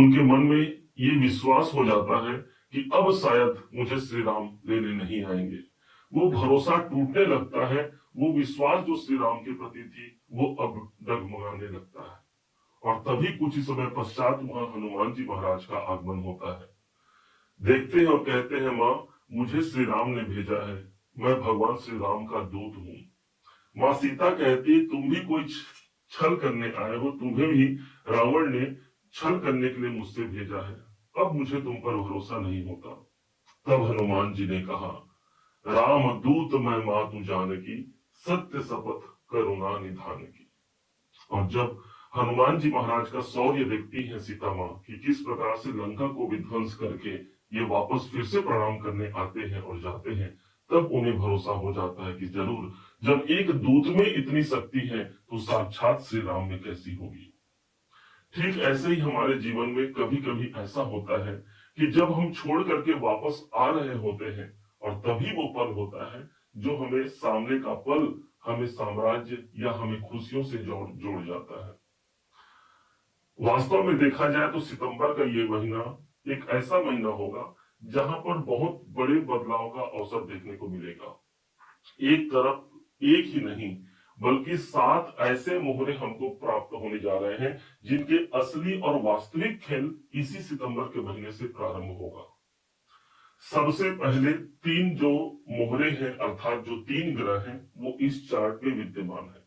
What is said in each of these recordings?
उनके मन में ये विश्वास हो जाता है कि अब शायद मुझे श्री राम लेने नहीं आएंगे। वो भरोसा टूटने लगता है। वो विश्वास जो श्री राम के प्रति थी वो अब डगमगाने लगता है। और तभी कुछ ही समय पश्चात वहां हनुमान जी महाराज का आगमन होता है। देखते हैं और कहते हैं, माँ मुझे श्री राम ने भेजा है, मैं भगवान श्री राम का दूत हूँ। माँ सीता कहती, तुम भी कोई छल करने आए हो, तुम्हें भी रावण ने छल करने के लिए मुझसे भेजा है, अब मुझे तुम पर भरोसा नहीं होता। तब हनुमान जी ने कहा, राम दूत मैं मातु जानकी, सत्य शपथ करुणा निधान की। और जब हनुमान जी महाराज का शौर्य देखती है सीता माँ कि किस प्रकार से लंका को विध्वंस करके ये वापस फिर से प्रणाम करने आते हैं और जाते हैं, तब उन्हें भरोसा हो जाता है कि जरूर जब एक दूत में इतनी शक्ति है तो साक्षात श्री राम में कैसी होगी। ठीक ऐसे ही हमारे जीवन में कभी कभी ऐसा होता है कि जब हम छोड़ करके वापस आ रहे होते हैं और तभी वो पल होता है जो हमें सामने का पल हमें साम्राज्य या हमें खुशियों से जोड़ जाता है। वास्तव में देखा जाए तो सितंबर का ये महीना एक ऐसा महीना होगा जहां पर बहुत बड़े बदलाव का अवसर देखने को मिलेगा। एक तरफ एक ही नहीं बल्कि 7 ऐसे मोहरे हमको प्राप्त होने जा रहे हैं जिनके असली और वास्तविक खेल इसी सितंबर के महीने से प्रारंभ होगा। सबसे पहले 3 जो मोहरे हैं अर्थात जो 3 ग्रह हैं वो इस चार्ट में विद्यमान है,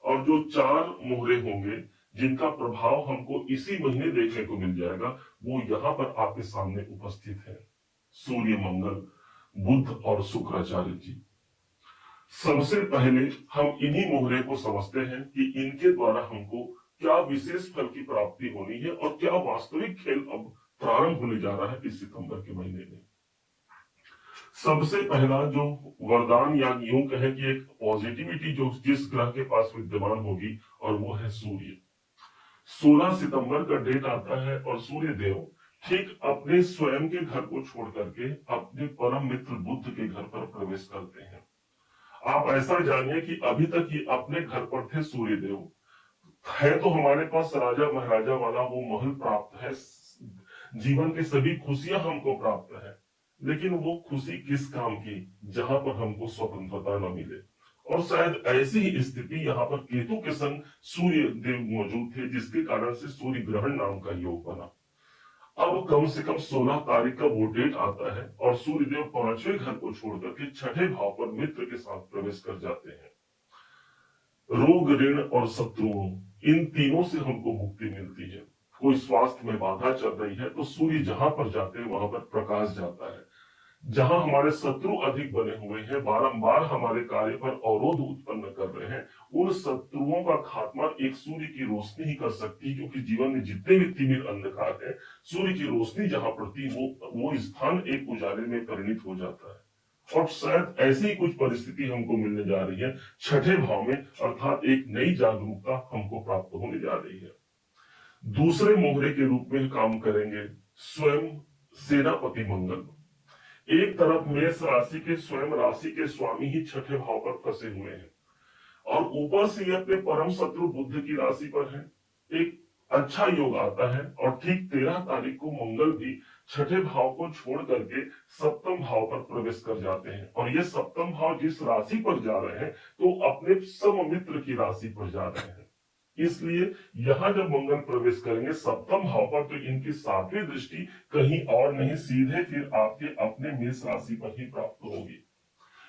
और जो 4 मोहरे होंगे जिनका प्रभाव हमको इसी महीने देखने को मिल जाएगा वो यहाँ पर आपके सामने उपस्थित है। सूर्य, मंगल, बुध और शुक्राचार्य जी। सबसे पहले हम इन्हीं मोहरे को समझते हैं कि इनके द्वारा हमको क्या विशेष फल की प्राप्ति होनी है और क्या वास्तविक खेल अब प्रारंभ होने जा रहा है इस सितंबर के महीने में। सबसे पहला जो वरदान या यूं कहें कि एक पॉजिटिविटी जो जिस ग्रह के पास विद्यमान होगी और वो है सूर्य। 16 सितंबर का डेट आता है और सूर्य देव ठीक अपने स्वयं के घर को छोड़ करके अपने परम मित्र बुध के घर पर प्रवेश करते हैं। आप ऐसा जानिए कि अभी तक ये अपने घर पर थे सूर्य देव, है तो हमारे पास राजा महाराजा वाला वो महल प्राप्त है, जीवन की सभी खुशियां हमको प्राप्त है, लेकिन वो खुशी किस काम की जहां पर हमको स्वतंत्रता न मिले। और शायद ऐसी ही स्थिति यहाँ पर केतु के संग सूर्य देव मौजूद थे जिसके कारण से सूर्य ग्रहण नाम का योग बना। अब कम से कम 16 तारीख का वो डेट आता है और सूर्य देव 5वें घर को छोड़कर के 6ठे भाव पर मित्र के साथ प्रवेश कर जाते हैं। रोग, ऋण और शत्रुओं, इन तीनों से हमको मुक्ति मिलती है। कोई स्वास्थ्य में बाधा चल रही है तो सूर्य जहां पर जाते हैं वहां पर प्रकाश जाता है। जहां हमारे शत्रु अधिक बने हुए हैं, बारंबार हमारे कार्य पर अवरोध उत्पन्न कर रहे हैं, उन शत्रुओं का खात्मा एक सूर्य की रोशनी ही कर सकती है, क्योंकि जीवन में जितने भी तिमिर अंधकार है, सूर्य की रोशनी जहां पड़ती वो स्थान एक उजाले में परिणित हो जाता है। और शायद ऐसी ही कुछ परिस्थिति हमको मिलने जा रही है 6ठे भाव में, अर्थात एक नई जागरूकता हमको प्राप्त होने जा रही है। दूसरे मोहरे के रूप में काम करेंगे स्वयं सेनापति मंगल। एक तरफ मेष राशि के स्वयं राशि के स्वामी ही 6ठे भाव पर फंसे हुए हैं और ऊपर से ये अपने परम शत्रु बुध की राशि पर है। एक अच्छा योग आता है और ठीक 13 तारीख को मंगल भी 6ठे भाव को छोड़ करके 7वें भाव पर प्रवेश कर जाते हैं, और ये 7वां भाव जिस राशि पर जा रहे हैं तो अपने सममित्र की राशि पर जा रहे हैं। इसलिए यहां जब मंगल प्रवेश करेंगे 7वें भाव पर तो इनकी 7वीं दृष्टि कहीं और नहीं, सीधे फिर आपके अपने मेष राशि पर ही प्राप्त होगी।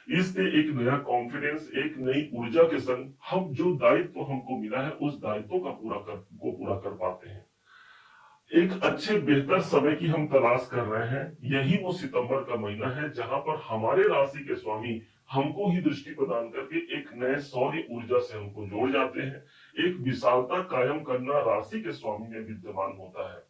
इसलिए एक नया कॉन्फिडेंस, एक नई ऊर्जा के संग हम जो दायित्व हमको मिला है उस दायित्व का पूरा कर पाते हैं। एक अच्छे बेहतर समय की हम तलाश कर रहे हैं। यही वो सितंबर का महीना है जहां पर हमारे राशि के स्वामी हमको ही दृष्टि प्रदान करके एक नए शौर्य ऊर्जा से हमको जोड़ जाते हैं। एक विशालता कायम करना राशि के स्वामी में विद्यमान होता है।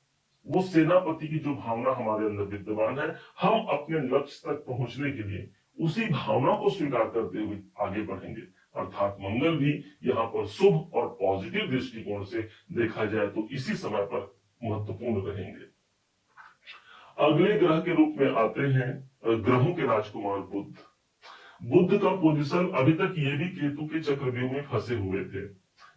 वो सेनापति की जो भावना हमारे अंदर विद्यमान है, हम अपने लक्ष्य तक पहुंचने के लिए उसी भावना को स्वीकार करते हुए आगे बढ़ेंगे। अर्थात मंगल भी यहाँ पर शुभ और पॉजिटिव दृष्टिकोण से देखा जाए तो इसी समय पर महत्वपूर्ण रहेंगे। अगले ग्रह के रूप में आते हैं ग्रहों के राजकुमार बुध। बुध का पोजीशन अभी तक ये भी केतु के चक्रव्यूह में फंसे हुए थे।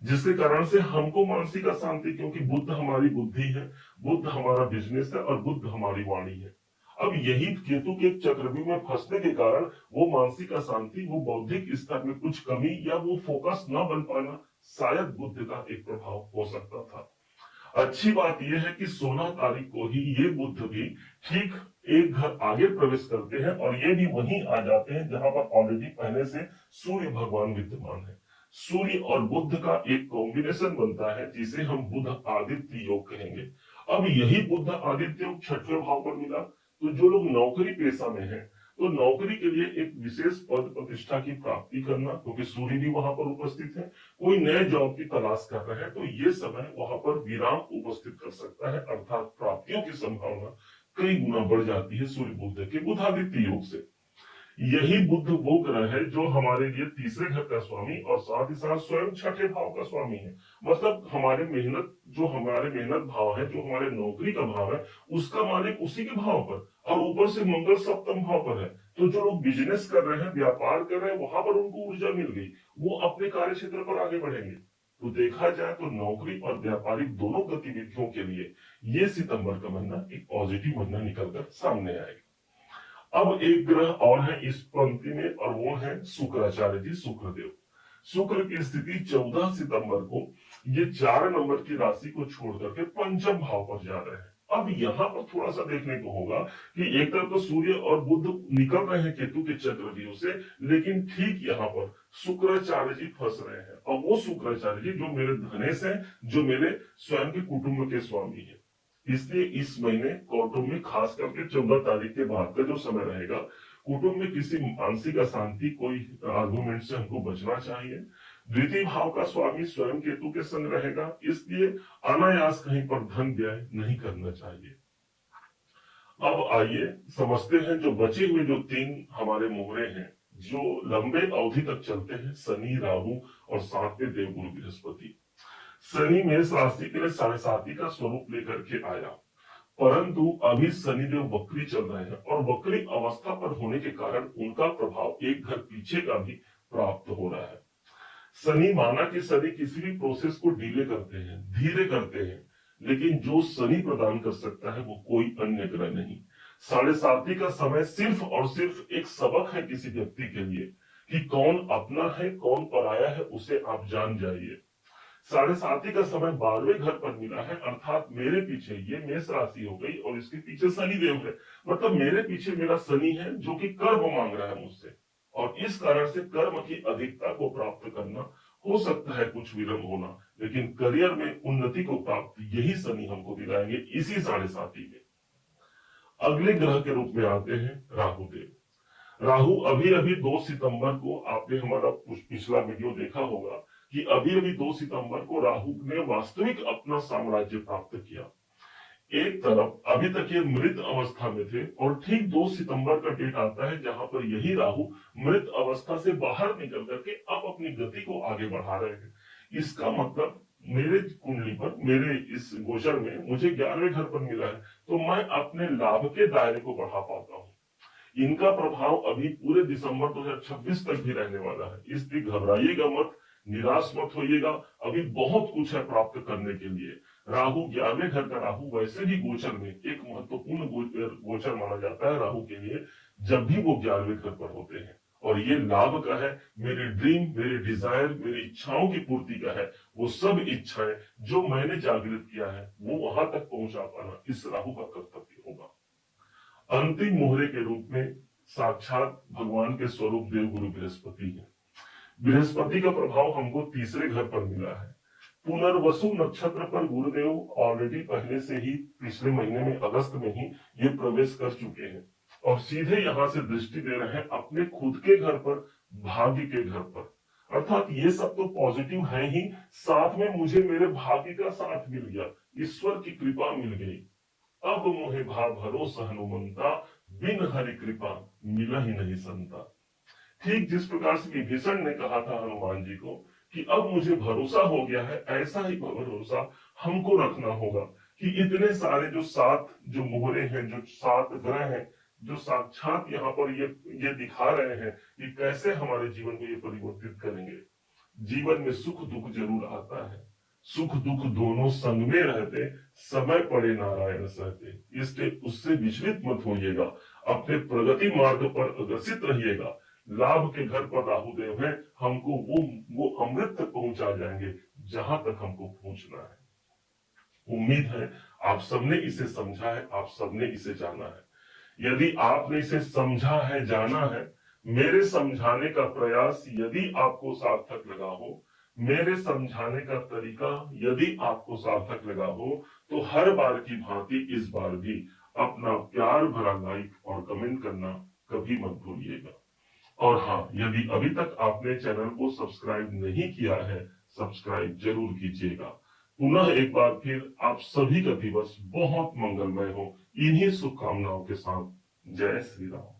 जिसके कारण से हमको मानसिक अशांति, क्योंकि बुध हमारी बुद्धि है, बुध हमारा बिजनेस है और बुध हमारी वाणी है। अब यही केतु के चक्रव्यूह में फंसने के कारण वो मानसिक अशांति, वो बौद्धिक स्तर में कुछ कमी या वो फोकस न बन पाना शायद बुध का एक प्रभाव हो सकता था। अच्छी बात यह है कि 16 तारीख को ही ये बुध भी ठीक एक घर आगे प्रवेश करते हैं और ये भी वहीं आ जाते हैं जहां पर ऑलरेडी पहले से सूर्य भगवान विद्यमान है। सूर्य और बुध का एक कॉम्बिनेशन बनता है जिसे हम बुध आदित्य योग कहेंगे। अब यही बुध आदित्य योग छठवें भाव पर मिला, तो जो लोग नौकरी पेशा में हैं, तो नौकरी के लिए एक विशेष पद प्रतिष्ठा की प्राप्ति करना, क्योंकि सूर्य भी वहां पर उपस्थित है, कोई नए जॉब की तलाश कर रहे हैं तो ये समय वहां पर विराम उपस्थित कर सकता है, अर्थात प्राप्तियों की संभावना कई गुना बढ़ जाती है सूर्य बुध के बुधादित्य योग से। यही बुध वो ग्रह है जो हमारे लिए तीसरे घर का स्वामी और साथ ही साथ स्वयं छठे भाव का स्वामी है। मतलब हमारे मेहनत, जो हमारे मेहनत भाव है, जो हमारे नौकरी का भाव है, उसका मालिक उसी के भाव पर, और ऊपर से मंगल सप्तम भाव पर है। तो जो लोग बिजनेस कर रहे हैं, व्यापार कर रहे हैं, वहां पर उनको ऊर्जा मिल गई, वो अपने कार्य क्षेत्र पर आगे बढ़ेंगे। तो देखा जाए तो नौकरी और व्यापारिक दोनों गतिविधियों के लिए ये सितंबर का महीना एक पॉजिटिव महीना निकलकर सामने आएगा। अब एक ग्रह और है इस पंक्ति में और वो है शुक्राचार्य जी, शुक्रदेव। शुक्र की स्थिति 14 सितंबर को ये 4 नंबर की राशि को छोड़ करके पंचम भाव पर जा रहे हैं। अब यहाँ पर थोड़ा सा देखने को होगा कि एक तरफ तो सूर्य और बुध निकल रहे हैं केतु के चक्रव्यूह से, लेकिन ठीक यहाँ पर शुक्राचार्य जी फंस रहे हैं। और वो शुक्राचार्य जी जो मेरे धनेश है, जो मेरे स्वयं के कुटुंब के स्वामी है। इसलिए इस महीने कुटुंब में खास करके 14 तारीख के बाद का जो समय रहेगा, कुटुंब में किसी मानसिक अशांति, कोई आर्गुमेंट से हमको बचना चाहिए। द्वितीय भाव का स्वामी स्वयं केतु के संग रहेगा, इसलिए अनायास कहीं पर धन व्यय नहीं करना चाहिए। अब आइए समझते हैं जो बचे हुए जो 3 हमारे मोहरे हैं जो लंबे अवधि तक चलते हैं, शनि, राहु और साथ में देवगुरु बृहस्पति। शनि मेष राशि के लिए 7.5 का स्वरूप लेकर के आया, परंतु अभी शनिदेव वक्री चल रहे हैं और वक्री अवस्था पर होने के कारण उनका प्रभाव एक घर पीछे का भी प्राप्त हो रहा है। शनि, माना कि शनि किसी भी प्रोसेस को डीले करते हैं, धीरे करते हैं, लेकिन जो शनि प्रदान कर सकता है वो कोई अन्य ग्रह नहीं। 7.5 का समय सिर्फ और सिर्फ एक सबक है किसी व्यक्ति के लिए कि कौन अपना है, कौन पराया है, उसे आप जान जाइए। 7.5 का समय 12वें घर पर मिला है, अर्थात मेरे पीछे ये मेष राशि हो गई और इसके पीछे शनिदेव है। मतलब मेरे पीछे मेरा शनि है जो कि कर्म मांग रहा है मुझसे, और इस कारण से कर्म की अधिकता को प्राप्त करना हो सकता है कुछ विलंब होना, लेकिन करियर में उन्नति को प्राप्त यही शनि हमको दिलाएंगे इसी 7.5 में। अगले ग्रह के रूप में आते हैं राहु देव। राहु अभी अभी 2 सितंबर को, आपने हमारा पिछला वीडियो देखा होगा कि अभी अभी 2 सितंबर को राहु ने वास्तविक अपना साम्राज्य प्राप्त किया। एक तरफ अभी तक ये मृत अवस्था में थे और ठीक 2 सितंबर का डेट आता है जहां पर यही राहु मृत अवस्था से बाहर निकल करके अब अपनी गति को आगे बढ़ा रहे हैं। इसका मतलब मेरे कुंडली पर, मेरे इस गोचर में मुझे 11वें घर पर मिला है, तो मैं अपने लाभ के दायरे को बढ़ा पाता हूँ। इनका प्रभाव अभी पूरे दिसंबर 2026 तक भी रहने वाला है, इसलिए घबराइएगा मत, निराश मत होइएगा। अभी बहुत कुछ है प्राप्त करने के लिए। राहु 11वें घर का राहु वैसे भी गोचर में एक महत्वपूर्ण गोचर माना जाता है राहु के लिए, जब भी वो 11वें घर पर होते हैं, और ये लाभ का है, मेरे ड्रीम, मेरे डिजायर, मेरी इच्छाओं की पूर्ति का है। वो सब इच्छाएं जो मैंने जागृत किया है वो वहां तक पहुंचा पाना इस राहु का कर्तव्य होगा। अंतिम मोहरे के रूप में साक्षात भगवान के स्वरूप देवगुरु बृहस्पति है। बृहस्पति का प्रभाव हमको तीसरे घर पर मिला है। पुनर्वसु नक्षत्र पर गुरुदेव ऑलरेडी पहले से ही पिछले महीने में, अगस्त में ही ये प्रवेश कर चुके हैं और सीधे यहां से दृष्टि दे रहे हैं अपने खुद के घर पर, भाग्य के घर पर। अर्थात ये सब तो पॉजिटिव है ही, साथ में मुझे मेरे भाग्य का साथ मिल गया, ईश्वर की कृपा मिल गई। अब मोहे भाव भरोसा हनुमंता, बिन हरि कृपा मिला ही नहीं संता। ठीक जिस प्रकार से विभीषण ने कहा था हनुमान जी को कि अब मुझे भरोसा हो गया है, ऐसा ही भरोसा हमको रखना होगा कि इतने सारे जो 7 जो मोहरे हैं, जो 7 ग्रह हैं, जो साक्षात यहाँ पर ये दिखा रहे हैं कि कैसे हमारे जीवन को ये परिवर्तित करेंगे। जीवन में सुख दुख जरूर आता है, सुख दुख दोनों संग में रहते, समय पड़े नारायण सहते। इसलिए उससे विचलित मत होइएगा, अपने प्रगति मार्ग पर अग्रसित रहिएगा। लाभ के घर पर राहुदेव है, हमको वो अमृत तक पहुंचा जाएंगे जहां तक हमको पहुंचना है। उम्मीद है आप सबने इसे समझा है, आप सबने इसे जाना है। यदि आपने इसे समझा है, जाना है, मेरे समझाने का प्रयास यदि आपको सार्थक लगा हो, मेरे समझाने का तरीका यदि आपको सार्थक लगा हो, तो हर बार की भांति इस बार भी अपना प्यार भरा लाइक और कमेंट करना कभी मत भूलिएगा। और हाँ, यदि अभी तक आपने चैनल को सब्सक्राइब नहीं किया है, सब्सक्राइब जरूर कीजिएगा। पुनः एक बार फिर आप सभी का दिवस बहुत मंगलमय हो, इन्हीं शुभकामनाओं के साथ। जय श्री राम।